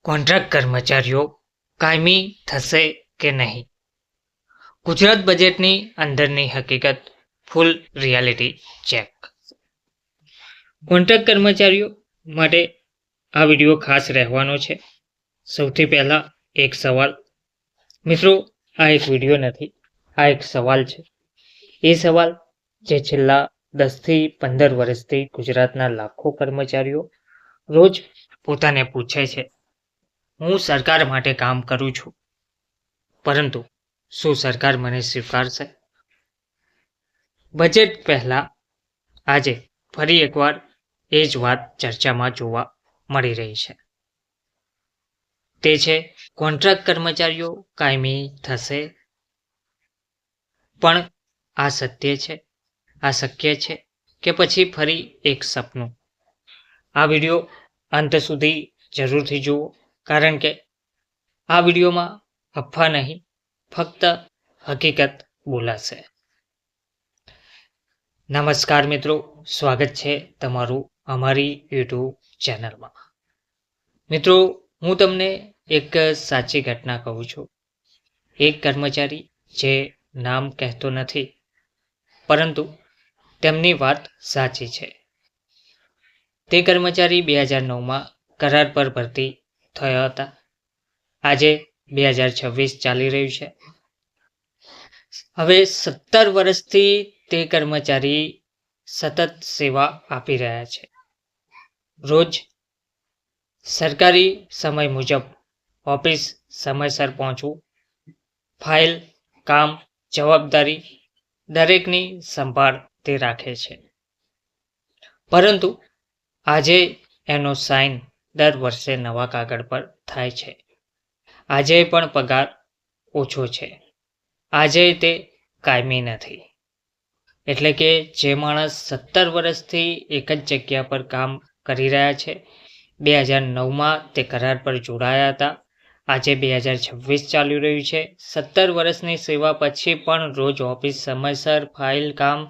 Contract કર્મચારીઓ કાયમી થશે કે નહીં? ગુજરાત બજેટની અંદરની હકીકત, ફૂલ રિયાલિટી ચેક. કોન્ટ્રાક્ટ કર્મચારીઓ માટે આ વિડીયો ખાસ રહેવાનો છે. સૌથી પહેલા એક સવાલ. મિત્રો, આ એક વિડીયો નથી, આ એક સવાલ છે. એ સવાલ જે છેલ્લા 10 થી 15 વર્ષથી ગુજરાતના લાખો કર્મચારીઓ રોજ પોતાને પૂછે છે. હું સરકાર માટે કામ કરું છું, પરંતુ શું સરકાર મને સ્વીકારશે? બજેટ પહેલા આજે ફરી એકવાર એ જ વાત ચર્ચામાં જોવા મળી રહી છે. તે છે કોન્ટ્રાક્ટ કર્મચારીઓ કાયમી થશે. પણ આ સત્ય છે? આ શક્ય છે કે પછી ફરી એક સપનું? આ વિડીયો અંત સુધી જરૂરથી જુઓ, કારણ કે આ વિડીયોમાં અફવા નહીં, ફક્ત હકીકત બોલાશે. નમસ્કાર મિત્રો, સ્વાગત છે તમારું અમારી યુટ્યુબ ચેનલમાં. મિત્રો, હું તમને એક સાચી ઘટના કહું છું. એક કર્મચારી, જે નામ કહેતો નથી, પરંતુ તેમની વાત સાચી છે. તે કર્મચારી 2009માં કરાર પર ભરતી થયા હતા. આજે 2026 ચાલી રહ્યું છે. હવે 17 વર્ષથી તે કર્મચારી સતત સેવા આપી રહ્યા છે. રોજ સરકારી સમય મુજબ ઓફિસ સમયસર પહોંચવું, ફાઇલ, કામ, જવાબદારી દરેકની સંભાળ તે રાખે છે. પરંતુ આજે એનો સાઇન દર વર્ષે નવા કાગળ પર થાય છે. આજે પણ પગાર ઓછો છે. આજે તે કાયમી નથી. એટલે કે જે માણસ 17 વર્ષથી એક જ જગ્યા પર કામ કરી રહ્યા છે, 2009માં તે કરાર પર જોડાયા હતા, આજે 2026 ચાલી રહ્યું છે. 17 વર્ષની સેવા પછી પણ રોજ ઓફિસ સમયસર, ફાઇલ, કામ,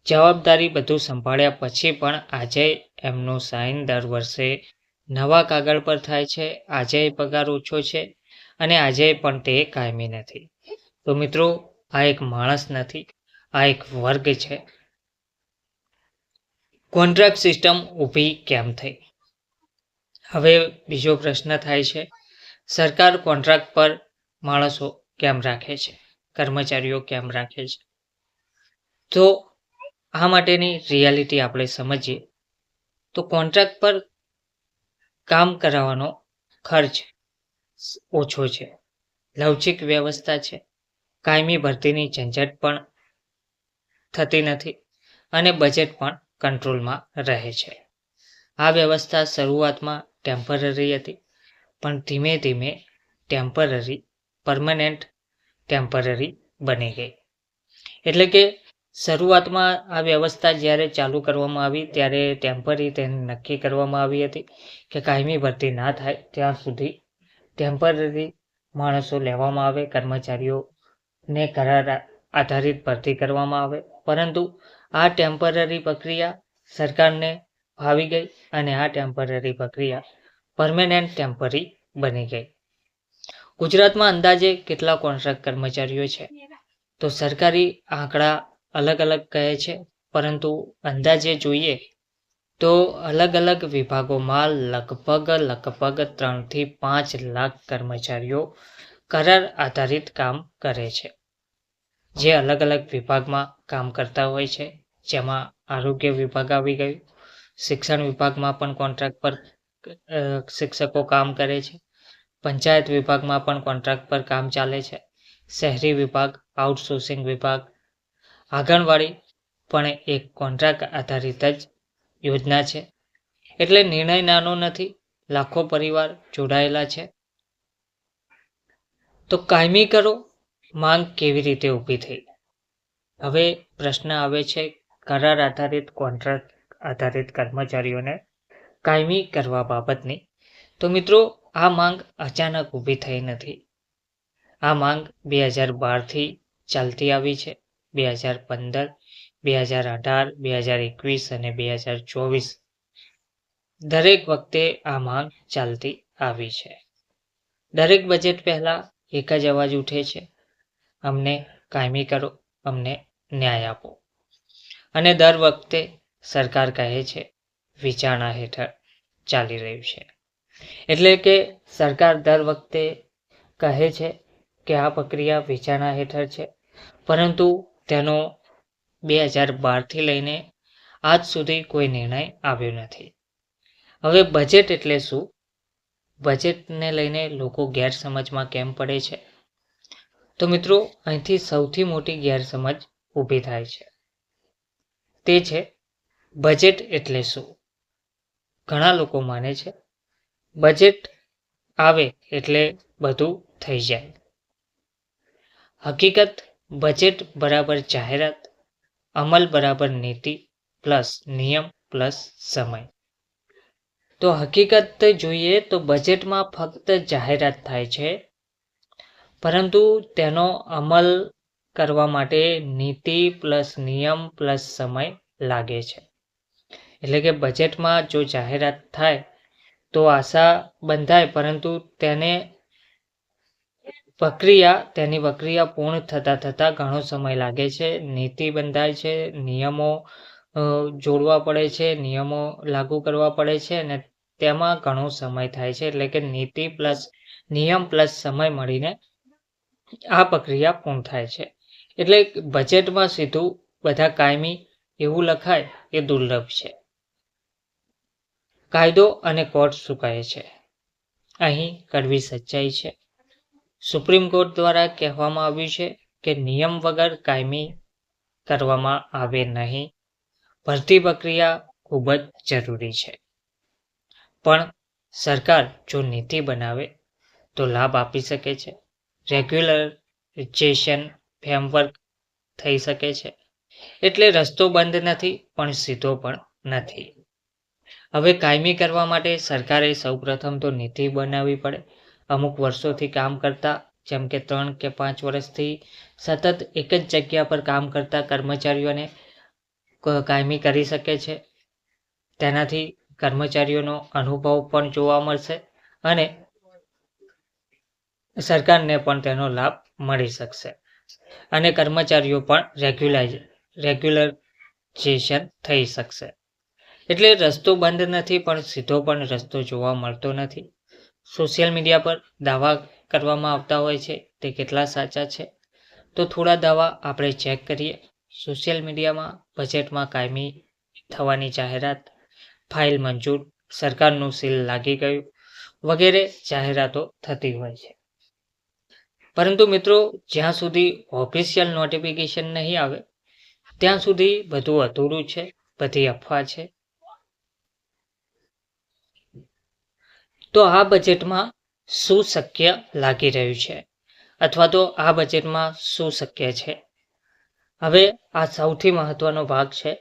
જવાબદારી બધું સંભાળ્યા પછી પણ આજે એમનો સાઇન દર વર્ષે નવા કાગળ પર થાય છે. આજે પગાર ઓછો છે અને આજે પણ તે કાયમી નથી. તો મિત્રો, આ એક માણસ નથી, આ એક વર્ગ છે. કોન્ટ્રાક્ટ સિસ્ટમ ઊભી કેમ થઈ? હવે બીજો પ્રશ્ન થાય છે, સરકાર કોન્ટ્રાક્ટ પર માણસો કેમ રાખે છે, કર્મચારીઓ કેમ રાખે છે? તો આ માટેની રિયાલિટી આપણે સમજીએ તો કોન્ટ્રાક્ટ પર કામ કરાવવાનો ખર્ચ ઓછો છે, લવચીક વ્યવસ્થા છે, કાયમી ભરતીની ઝંઝટ પણ થતી નથી અને બજેટ પણ કંટ્રોલમાં રહે છે. આ વ્યવસ્થા શરૂઆતમાં ટેમ્પરરી હતી, પણ ધીમે ધીમે ટેમ્પરરી પરમનન્ટ ટેમ્પરરી બની ગઈ. એટલે કે શરૂઆતમાં આ વ્યવસ્થા જ્યારે ચાલુ કરવામાં આવી ત્યારે ટેમ્પરરી તેને નક્કી કરવામાં આવી હતી કે કાયમી ભરતી ના થાય ત્યાં સુધી ટેમ્પરરી માણસો લેવામાં આવે, કર્મચારીઓને કરાર આધારિત ભરતી કરવામાં આવે. પરંતુ આ ટેમ્પરરી પ્રક્રિયા સરકારને ફાવી ગઈ અને આ ટેમ્પરરી પ્રક્રિયા પરમેનન્ટ ટેમ્પરરી બની ગઈ. ગુજરાતમાં અંદાજે કેટલા કોન્ટ્રાક્ટ કર્મચારીઓ છે? તો સરકારી આંકડા અલગ અલગ કહે છે, પરંતુ અંદાજે જોઈએ તો અલગ અલગ વિભાગોમાં લગભગ 3 થી 5 લાખ કર્મચારીઓ કરાર આધારિત કામ કરે છે, જે અલગ અલગ વિભાગમાં કામ કરતા હોય છે. જેમાં આરોગ્ય વિભાગ આવી ગયું, શિક્ષણ વિભાગમાં પણ કોન્ટ્રાક્ટ પર શિક્ષકો કામ કરે છે, પંચાયત વિભાગમાં પણ કોન્ટ્રાક્ટ પર કામ ચાલે છે, શહેરી વિભાગ, આઉટસોર્સિંગ વિભાગ, આંગણવાડી પણ એક કોન્ટ્રાક્ટ આધારિત જ યોજના છે. એટલે નિર્ણય નાનો નથી, લાખો પરિવાર જોડાયેલા છે. તો કાયમી કરો માંગ કેવી રીતે ઊભી થઈ? હવે પ્રશ્ન આવે છે કરાર આધારિત, કોન્ટ્રાક્ટ આધારિત કર્મચારીઓને કાયમી કરવા બાબતની. તો મિત્રો, આ માંગ અચાનક ઊભી થઈ નથી. આ માંગ 2012થી ચાલતી આવી છે. 2015, 2018, 2021 અને 2024 દરેક વખતે આ માંગ ચાલતી આવી છે. દરેક બજેટ પહેલા એક જ અવાજ ઉઠે છે, અમને કાયમી કરો, અમને ન્યાય આપો. અને દર વખતે સરકાર કહે છે વિચારણા હેઠળ ચાલી રહ્યું છે. એટલે કે સરકાર દર વખતે કહે છે કે આ પ્રક્રિયા વિચારણા હેઠળ છે, પરંતુ તેનો 2012થી લઈને આજ સુધી કોઈ નિર્ણય આવ્યો નથી. હવે બજેટ એટલે શું? બજેટને લઈને લોકો ગેરસમજમાં કેમ પડે છે? તો મિત્રો, અહીંથી સૌથી મોટી ગેરસમજ ઊભી થાય છે. તે છે બજેટ એટલે શું? ઘણા લોકો માને છે બજેટ આવે એટલે બધું થઈ જાય. હકીકત બજેટ બરાબર જાહેરાત, અમલ બરાબર નીતિ પ્લસ નિયમ પ્લસ સમય. તો હકીકત જોઈએ તો બજેટમાં ફક્ત જાહેરાત થાય છે, પરંતુ તેનો અમલ કરવા માટે નીતિ પ્લસ નિયમ પ્લસ સમય લાગે છે. એટલે કે બજેટમાં જો જાહેરાત થાય તો આશા બંધાય, પરંતુ તેની પ્રક્રિયા પૂર્ણ થતાં ઘણો સમય લાગે છે. નીતિ બંધાય છે, નિયમો જોડવા પડે છે, નિયમો લાગુ કરવા પડે છે, અને તેમાં ઘણો સમય થાય છે. એટલે કે નીતિ પ્લસ નિયમ પ્લસ સમય મળીને આ પ્રક્રિયા પૂર્ણ થાય છે. એટલે બજેટમાં સીધું બધા કાયમી એવું લખાય એ દુર્લભ છે. કાયદો અને કોર્ટ શું કહે છે? અહીં કડવી સચ્ચાઈ છે. સુપ્રીમ કોર્ટ દ્વારા કહેવામાં આવ્યું છે કે નિયમ વગર કાયમી કરવામાં આવે નહીં. ભરતી પ્રક્રિયા ખૂબ જ જરૂરી છે, પણ સરકાર જો નીતિ બનાવે તો લાભ આપી શકે છે. રેગ્યુલરાઇઝેશન ફ્રેમવર્ક થઈ શકે છે. એટલે રસ્તો બંધ નથી, પણ સીધો પણ નથી. હવે કાયમી કરવા માટે સરકારે સૌપ્રથમ તો નીતિ બનાવવી પડે. અમુક વર્ષોથી કામ કરતા, જેમ કે 3 કે 5 વર્ષથી સતત એક જ જગ્યા પર કામ કરતા કર્મચારીઓને કાયમી કરી શકે છે. તેનાથી કર્મચારીઓનો અનુભવ પણ જોવા મળશે અને સરકારને પણ તેનો લાભ મળી શકશે અને કર્મચારીઓ પણ રેગ્યુલરાઇઝેશન થઈ શકશે. એટલે રસ્તો બંધ નથી, પણ સીધો પણ રસ્તો જોવા મળતો નથી. સોશિયલ મીડિયા પર દાવા કરવામાં આવતા હોય છે, તે કેટલા સાચા છે? તો થોડા દાવા આપણે ચેક કરીએ. સોશિયલ મીડિયામાં બજેટમાં કાયમી થવાની જાહેરાત, ફાઇલ મંજૂર, સરકારનું સીલ લાગી ગયું વગેરે જાહેરાતો થતી હોય છે. પરંતુ મિત્રો, જ્યાં સુધી ઓફિશિયલ નોટિફિકેશન નહીં આવે ત્યાં સુધી બધું અધૂરું છે, બધી અફવા છે. તો આ બજેટમાં શું શક્ય લાગી રહ્યું છે, અથવા તો આ બજેટમાં શું શક્ય છે? હવે આ સૌથી મહત્વનો ભાગ છે.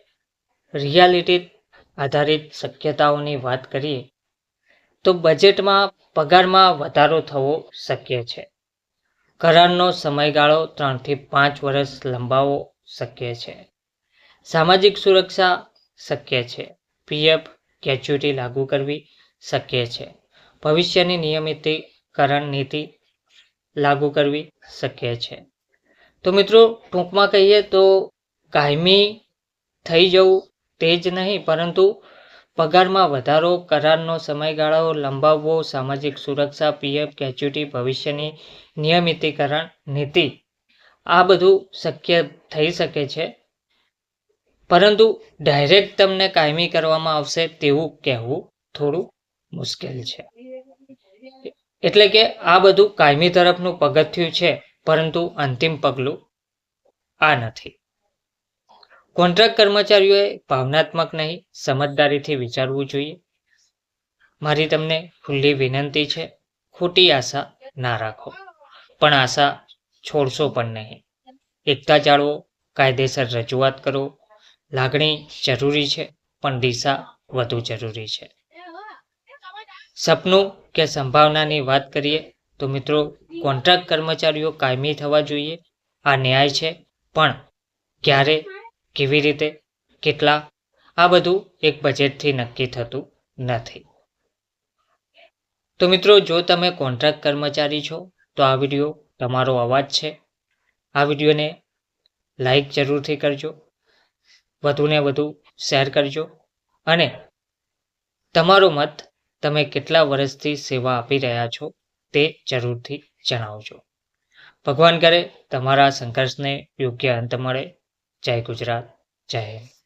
રિયાલિટી આધારિત શક્યતાઓની વાત કરીએ તો બજેટમાં પગારમાં વધારો થવો શક્ય છે. કરારનો સમયગાળો 3 થી 5 વર્ષ લંબાવવો શક્ય છે. સામાજિક સુરક્ષા શક્ય છે. પીએફ ગ્રેચ્યુટી લાગુ કરવી શક્ય છે. ભવિષ્યની નિયમિતીકરણ નીતિ લાગુ કરવી શક્ય છે. તો મિત્રો, ટૂંકમાં કહીએ તો કાયમી થઈ જવું તે જ નહીં, પરંતુ પગારમાં વધારો, કરારનો સમયગાળો લંબાવવો, સામાજિક સુરક્ષા, પીએફ ગ્રેચ્યુટી, ભવિષ્યની નિયમિતીકરણ નીતિ, આ બધું શક્ય થઈ શકે છે. પરંતુ ડાયરેક્ટ તમને કાયમી કરવામાં આવશે તેવું કહેવું થોડું મુશ્કેલ છે. એટલે કે આ બધું કાયમી તરફનું પગથિયું છે, પરંતુ અંતિમ પગલું આ નથી. કોન્ટ્રાક્ટ કર્મચારીઓએ ભાવનાત્મક નહીં, સમજદારીથી વિચારવું જોઈએ. મારી તમને ખુલ્લી વિનંતી છે, ખોટી આશા ના રાખો, પણ આશા છોડશો પણ નહીં. એકતા જાળવો, કાયદેસર રજૂઆત કરો. લાગણી જરૂરી છે, પણ દિશા વધુ જરૂરી છે. સપનું કે સંભાવનાની વાત કરીએ તો મિત્રો, કોન્ટ્રાક્ટ કર્મચારીઓ કાયમી થવા જોઈએ. આ ન્યાય છે, પણ ક્યારે, કેવી રીતે, કેટલા, આ બધું એક બજેટથી નક્કી થતું નથી. તો મિત્રો, જો તમે કોન્ટ્રાક્ટ કર્મચારી છો તો આ વિડીયો તમારો અવાજ છે. આ વિડીયોને લાઈક જરૂરથી કરજો, વધુને વધુ શેર કરજો અને તમારો મત તમે કેટલા વર્ષથી સેવા આપી રહ્યા છો તે જરૂરથી જણાવજો. ભગવાન કરે તમારા સંઘર્ષને યોગ્ય અંત મળે. જય ગુજરાત, જય હિન્દ.